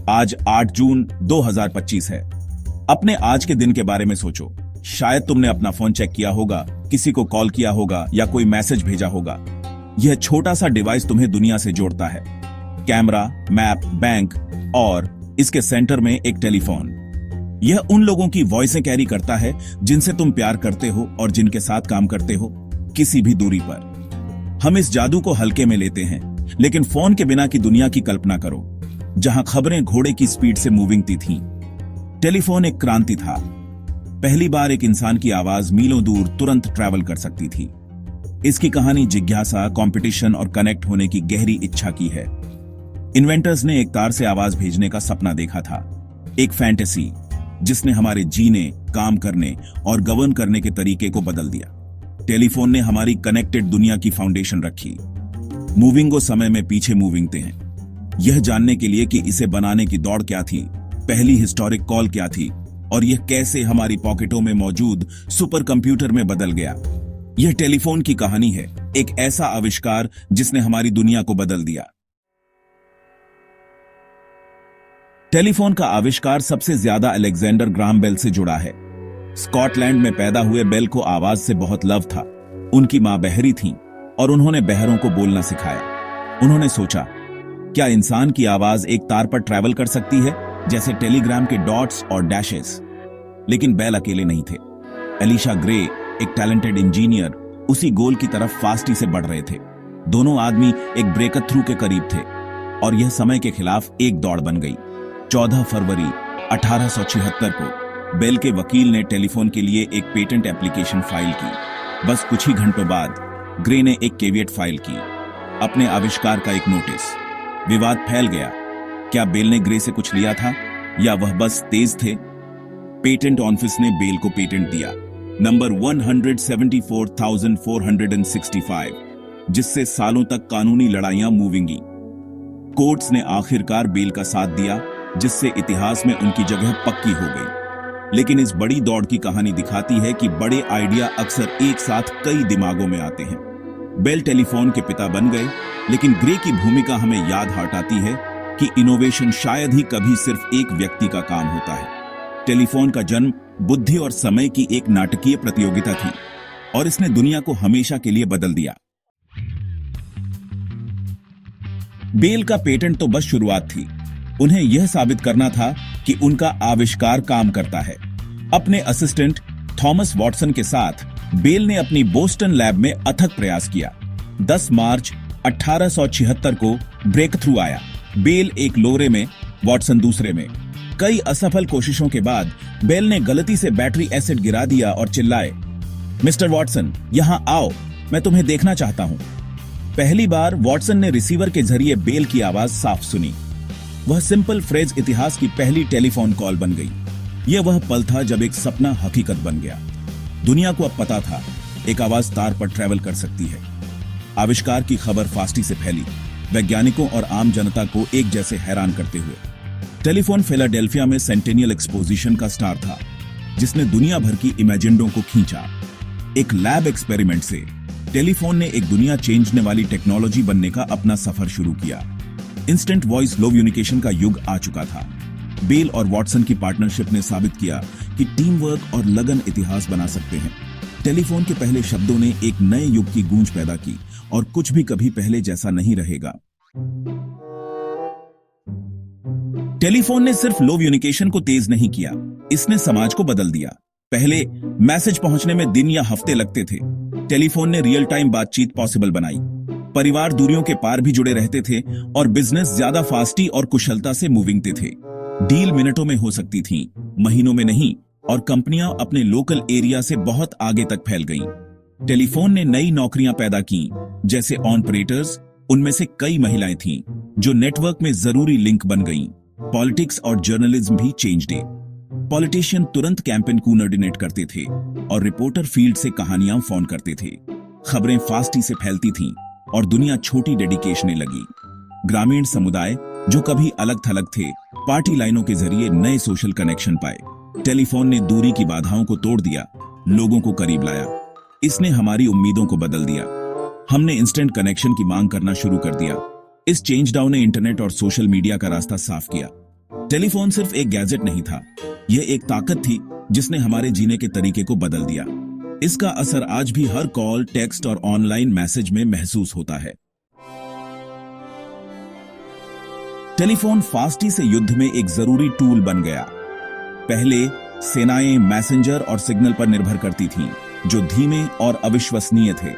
आज 8 जून 2025 है। अपने आज के दिन के बारे में सोचो। शायद तुमने अपना फोन चेक किया होगा, किसी को कॉल किया होगा या कोई मैसेज भेजा होगा। यह छोटा सा डिवाइस तुम्हें दुनिया से जोड़ता है। कैमरा, मैप, बैंक और इसके सेंटर में एक टेलीफोन। यह उन लोगों की वॉइसें कैरी करता है जिनसे तुम प्यार करते हो और जिनके साथ काम करते हो, किसी भी दूरी पर। हम इस जादू को हल्के में लेते हैं, लेकिन फोन के बिना की दुनिया की कल्पना करो, जहां खबरें घोड़े की स्पीड से मूविंग थीं। टेलीफोन एक क्रांति था। पहली बार एक इंसान की आवाज मीलों दूर तुरंत ट्रैवल कर सकती थी। इसकी कहानी जिज्ञासा, कंपटीशन और कनेक्ट होने की गहरी इच्छा की है। इन्वेंटर्स ने एक तार से आवाज भेजने का सपना देखा था, एक फैंटेसी जिसने हमारे जीने, काम करने और गवर्न करने के तरीके को बदल दिया। टेलीफोन ने हमारी कनेक्टेड दुनिया की फाउंडेशन रखी। मूविंग को समय में पीछे मूविंगते हैं, यह जानने के लिए कि इसे बनाने की दौड़ क्या थी, पहली हिस्टोरिक कॉल क्या थी और यह कैसे हमारी पॉकेटों में मौजूद सुपर कंप्यूटर में बदल गया। यह टेलीफोन की कहानी है, एक ऐसा आविष्कार जिसने हमारी दुनिया को बदल दिया। टेलीफोन का आविष्कार सबसे ज्यादा अलेक्जेंडर ग्राहम बेल से जुड़ा है। स्कॉटलैंड में पैदा हुए बेल को आवाज से बहुत लव था। उनकी मां बहरी थीं और उन्होंने बहरों को बोलना सिखाया। उन्होंने सोचा, क्या इंसान की आवाज एक तार पर ट्रैवल कर सकती है, जैसे टेलीग्राम के डॉट्स और डैशेस? लेकिन बेल अकेले नहीं थे। एलिशा ग्रे, एक टैलेंटेड इंजीनियर, उसी गोल की तरफ फास्टी से बढ़ रहे थे। दोनों आदमी एक ब्रेक थ्रू के करीब थे और यह समय के खिलाफ एक दौड़ बन गई। 14 फरवरी 1876 को बेल के वकील ने टेलीफोन के लिए एक पेटेंट एप्लीकेशन फाइल की। बस कुछ ही घंटों बाद ग्रे ने एक केवियट फाइल की, अपने आविष्कार का एक नोटिस। विवाद फैल गया। क्या बेल ने ग्रे से कुछ लिया था या वह बस तेज थे? पेटेंट ऑफिस ने बेल को पेटेंट दिया, नंबर 174,465, जिससे सालों तक कानूनी लड़ाइयां मूविंगी। कोर्ट्स ने आखिरकार बेल का साथ दिया, जिससे इतिहास में उनकी जगह पक्की हो गई। लेकिन इस बड़ी दौड़ की कहानी दिखाती है कि बड़े आइडिया अक्सर एक साथ कई दिमागों में आते हैं। बेल टेलीफोन के पिता बन गए, लेकिन ग्रे की भूमिका हमें याद हटाती है कि इनोवेशन शायद ही कभी सिर्फ एक व्यक्ति का काम होता है। टेलीफोन का जन्म बुद्धि और समय की एक नाटकीय प्रतियोगिता थी और इसने दुनिया को हमेशा के लिए बदल दिया। बेल का पेटेंट तो बस शुरुआत थी। उन्हें यह साबित करना था कि उनका आविष्कार काम करता है। अपने असिस्टेंट थॉमस वॉटसन के साथ बेल ने अपनी बोस्टन लैब में अथक प्रयास किया। 10 मार्च 1876 को ब्रेक थ्रू आया। बेल एक लोरे में, वॉटसन दूसरे में। कई असफल कोशिशों के बाद बेल ने गलती से बैटरी एसिड गिरा दिया और चिल्लाए, मिस्टर वॉटसन, यहां आओ, मैं तुम्हें देखना चाहता हूं। पहली बार वॉटसन ने रिसीवर के जरिए बेल की आवाज साफ सुनी। वह सिंपल फ्रेज इतिहास की पहली टेलीफोन कॉल बन गई। यह वह पल था जब एक सपना हकीकत बन गया। दुनिया को अब पता था, एक आवाज तार पर ट्रैवल कर सकती है। आविष्कार की खबर फास्टी से फैली, वैज्ञानिकों और आम जनता को एक जैसे हैरान करते हुए। टेलीफोन फिलाडेल्फिया में सेंटेनियल एक्सपोजिशन का स्टार था, जिसने दुनिया भर की इमेजिंडों को खींचा। एक लैब एक्सपेरिमेंट से टेलीफोन ने एक दुनिया चेंजने वाली टेक्नोलॉजी बनने का अपना सफर शुरू किया। इंस्टेंट वॉइस लो कम्युनिकेशन का युग आ चुका था। बेल और वॉटसन की पार्टनरशिप ने साबित किया कि टीम वर्क और लगन इतिहास बना सकते हैं। टेलीफोन के पहले शब्दों ने एक नए युग की गूंज पैदा की और कुछ भी कभी पहले जैसा नहीं रहेगा। टेलीफोन ने सिर्फ लो कम्युनिकेशन को तेज नहीं किया, इसने समाज को बदल दिया। पहले मैसेज पहुंचने में दिन या हफ्ते लगते थे। टेलीफोन ने रियल टाइम बातचीत पॉसिबल बनाई। परिवार दूरियों के पार भी जुड़े रहते थे और बिजनेस ज्यादा फास्टी और कुशलता से मूविंगते थे। डील मिनटों में हो सकती थी, महीनों में नहीं, और कंपनियां अपने लोकल एरिया से बहुत आगे तक फैल गईं। टेलीफोन ने नई नौकरियां पैदा की, जैसे ऑपरेटर्स। उनमें से कई महिलाएं थीं, जो नेटवर्क में जरूरी लिंक बन गईं। पॉलिटिक्स और जर्नलिज्म भी चेंज डे। पॉलिटिशियन तुरंत कैंपेन कोऑर्डिनेट करते थे और रिपोर्टर फील्ड से कहानियां फोन करते थे। खबरें फास्टी से फैलती थीं और दुनिया छोटी डेडिकेशने लगी। ग्रामीण समुदाय जो कभी अलग थलग थे, पार्टी लाइनों के जरिए नए सोशल कनेक्शन पाए। टेलीफोन ने दूरी की बाधाओं को तोड़ दिया, लोगों को करीब लाया। इसने हमारी उम्मीदों को बदल दिया। हमने इंस्टेंट कनेक्शन की मांग करना शुरू कर दिया। इस चेंज डाउन ने इंटरनेट और सोशल मीडिया का रास्ता साफ किया। टेलीफोन सिर्फ एक गैजेट नहीं था, यह एक ताकत थी जिसने हमारे जीने के तरीके को बदल दिया। इसका असर आज भी हर कॉल, टेक्स्ट और ऑनलाइन मैसेज में महसूस होता है। टेलीफोन फास्टी से युद्ध में एक जरूरी टूल बन गया। पहले सेनाएं मैसेंजर और सिग्नल पर निर्भर करती थीं, जो धीमे और अविश्वसनीय थे।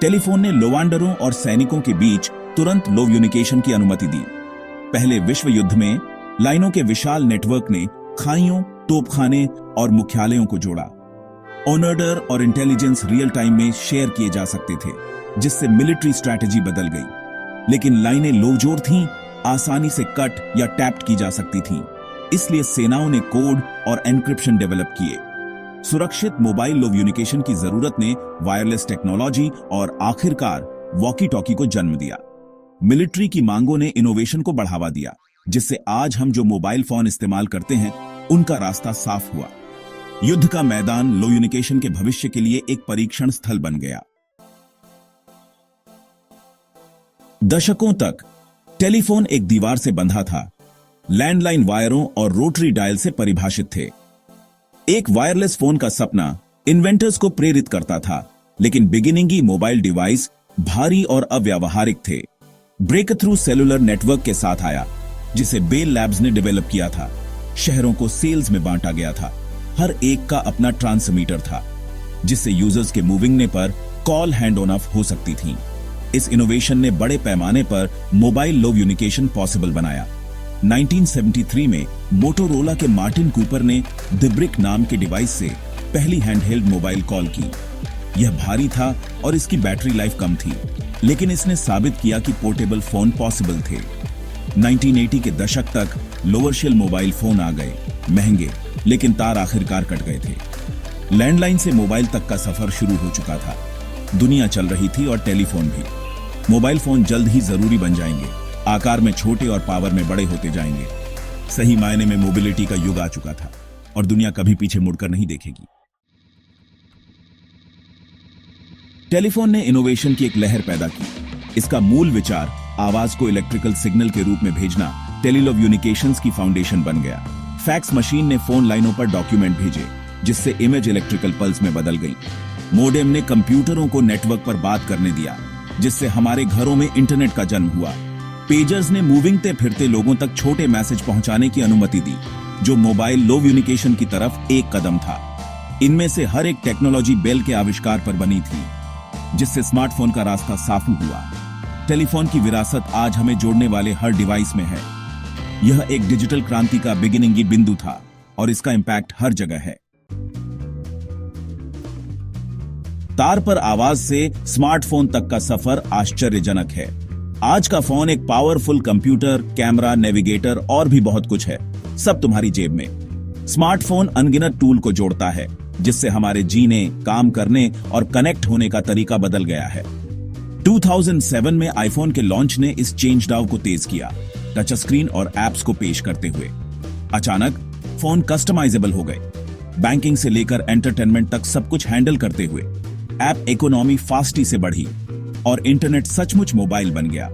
टेलीफोन ने लोवांडरों और सैनिकों के बीच तुरंत लो कम्युनिकेशन की अनुमति दी। पहले विश्व युद्ध में लाइनों के विशाल नेटवर्क ने खाइयों, तोपखाने और मुख्यालयों को जोड़ा। ऑर्डर और इंटेलिजेंस रियल टाइम में शेयर किए जा सकते थे, जिससे मिलिट्री स्ट्रैटेजी बदल गई। लेकिन लाइनें लोजोर थीं, आसानी से कट या टैप्ड की जा सकती थीं। इसलिए सेनाओं ने कोड और एन्क्रिप्शन डेवलप किए। सुरक्षित मोबाइल लो कम्युनिकेशन की जरूरत ने वायरलेस टेक्नोलॉजी और आखिरकार वॉकी टॉकी को जन्म दिया। मिलिट्री की मांगों ने इनोवेशन को बढ़ावा दिया, जिससे आज हम जो मोबाइल फोन इस्तेमाल करते हैं उनका रास्ता साफ हुआ। युद्ध का मैदान लो कम्युनिकेशन के भविष्य के लिए एक परीक्षण स्थल बन गया। दशकों तक टेलीफोन एक दीवार से बंधा था, लैंडलाइन वायरों और रोटरी डायल से परिभाषित थे। एक वायरलेस फोन का सपना इन्वेंटर्स को प्रेरित करता था, लेकिन बिगिनिंगी मोबाइल डिवाइस भारी और अव्यावहारिक थे। ब्रेक थ्रू सेलुलर नेटवर्क के साथ आया, जिसे बेल लैब्स ने डेवलप किया था। शहरों को सेल्स में बांटा गया था, हर एक का अपना ट्रांसमीटर था, जिससे यूजर्स के मूविंगने पर कॉल हैंड ऑन ऑफ हो सकती थी। इस इनोवेशन ने बड़े पैमाने पर मोबाइल लो कम्युनिकेशन पॉसिबल बनाया। 1973 में मोटोरोला के मार्टिन कूपर ने द ब्रिक नाम के डिवाइस से पहली हैंडहेल्ड मोबाइल कॉल की। यह भारी था और इसकी बैटरी लाइफ कम थी, लेकिन इसने साबित किया कि पोर्टेबल फोन पॉसिबल थे। 1980 के दशक तक लोअर शेल मोबाइल फोन आ गए, महंगे, लेकिन तार आखिरकार कट गए थे। लैंडलाइन से मोबाइल तक का सफर शुरू हो चुका था। दुनिया चल रही थी और टेलीफोन भी। मोबाइल फोन जल्द ही जरूरी बन जाएंगे, आकार में छोटे और पावर में बड़े होते जाएंगे। सही मायने में मोबिलिटी का युग आ चुका था और दुनिया कभी पीछे मुड़कर नहीं देखेगी। टेलीफोन ने इनोवेशन की एक लहर पैदा की। इसका मूल विचार, आवाज को इलेक्ट्रिकल सिग्नल के रूप में भेजना, टेलीलो कम्युनिकेशंस की फाउंडेशन बन गया। फैक्स मशीन ने फोन लाइनों पर डॉक्यूमेंट भेजे, जिससे इमेज इलेक्ट्रिकल पल्स में बदल गई। मोडेम ने कंप्यूटरों को नेटवर्क पर बात करने दिया, जिससे हमारे घरों में इंटरनेट का जन्म हुआ। पेजर्स ने मूविंगते फिरते लोगों तक छोटे मैसेज पहुंचाने की अनुमति दी, जो मोबाइल लो कम्युनिकेशन की तरफ एक कदम था। इनमें से हर एक टेक्नोलॉजी बेल के आविष्कार पर बनी थी, जिससे स्मार्टफोन का रास्ता साफ हुआ। टेलीफोन की विरासत आज हमें जोड़ने वाले हर डिवाइस में है। यह एक डिजिटल क्रांति का बिगिनिंग बिंदु था और इसका इंपैक्ट हर जगह है। तार पर आवाज से स्मार्टफोन तक का सफर आश्चर्यजनक है। आज का फोन एक पावरफुल कंप्यूटर, कैमरा, नेविगेटर और भी बहुत कुछ है, सब तुम्हारी जेब में। स्मार्टफोन अनगिनत टूल को जोड़ता है, जिससे हमारे जीने, काम करने और कनेक्ट होने का तरीका बदल गया है। 2007 में आईफोन के लॉन्च ने इस चेंज डाउ को तेज किया, टच स्क्रीन और एप्स को पेश करते हुए। अचानक फोन कस्टमाइजेबल हो गए, बैंकिंग से लेकर एंटरटेनमेंट तक सब कुछ हैंडल करते हुए। ऐप इकोनॉमी फास्टी से बढ़ी और इंटरनेट सचमुच मोबाइल बन गया।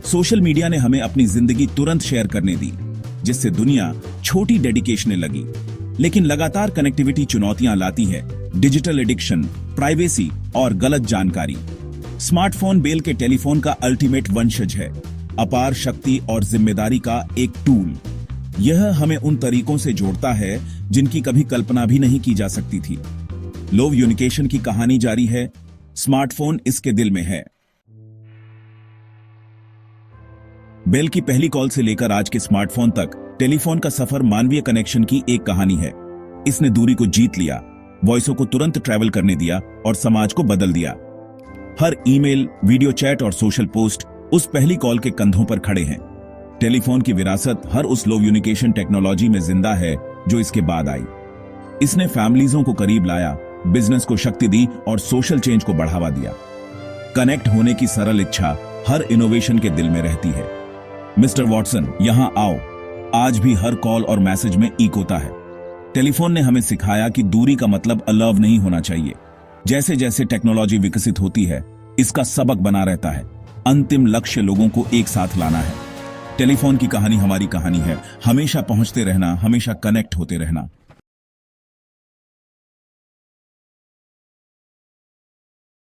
सोशल मीडिया ने हमें अपनी जिंदगी तुरंत शेयर करने दी, जिससे दुनिया छोटी डेडिकेशने लगी। लेकिन लगातार कनेक्टिविटी चुनौतियां लाती है, डिजिटल एडिक्शन, प्राइवेसी और गलत जानकारी। स्मार्टफोन बेल के टेलीफोन का अल्टीमेट वंशज है, अपार शक्ति और जिम्मेदारी का एक टूल। यह हमें उन तरीकों से जोड़ता है जिनकी कभी कल्पना भी नहीं की जा सकती थी। लो कम्युनिकेशन की कहानी जारी है, स्मार्टफोन इसके दिल में है। बेल की पहली कॉल से लेकर आज के स्मार्टफोन तक टेलीफोन का सफर मानवीय कनेक्शन की एक कहानी है। इसने दूरी को जीत लिया, वॉइसों को तुरंत ट्रैवल करने दिया और समाज को बदल दिया। हर ईमेल, वीडियो चैट और सोशल पोस्ट उस पहली कॉल के कंधों पर खड़े हैं। टेलीफोन की विरासत हर उस लो कम्युनिकेशन टेक्नोलॉजी में जिंदा है जो इसके बाद आई। इसने फैमिलीजों को करीब लाया, बिजनेस को शक्ति दी और सोशल चेंज को बढ़ावा दिया। कनेक्ट होने की सरल इच्छा हर इनोवेशन के दिल में रहती है। मिस्टर वॉटसन, यहां आओ। आज भी हर कॉल और मैसेज में ईक होता है। टेलीफोन ने हमें सिखाया कि दूरी का मतलब अलव नहीं होना चाहिए। जैसे जैसे टेक्नोलॉजी विकसित होती है, इसका सबक बना रहता है। अंतिम लक्ष्य लोगों को एक साथ लाना है। टेलीफोन की कहानी हमारी कहानी है। हमेशा पहुंचते रहना, हमेशा कनेक्ट होते रहना।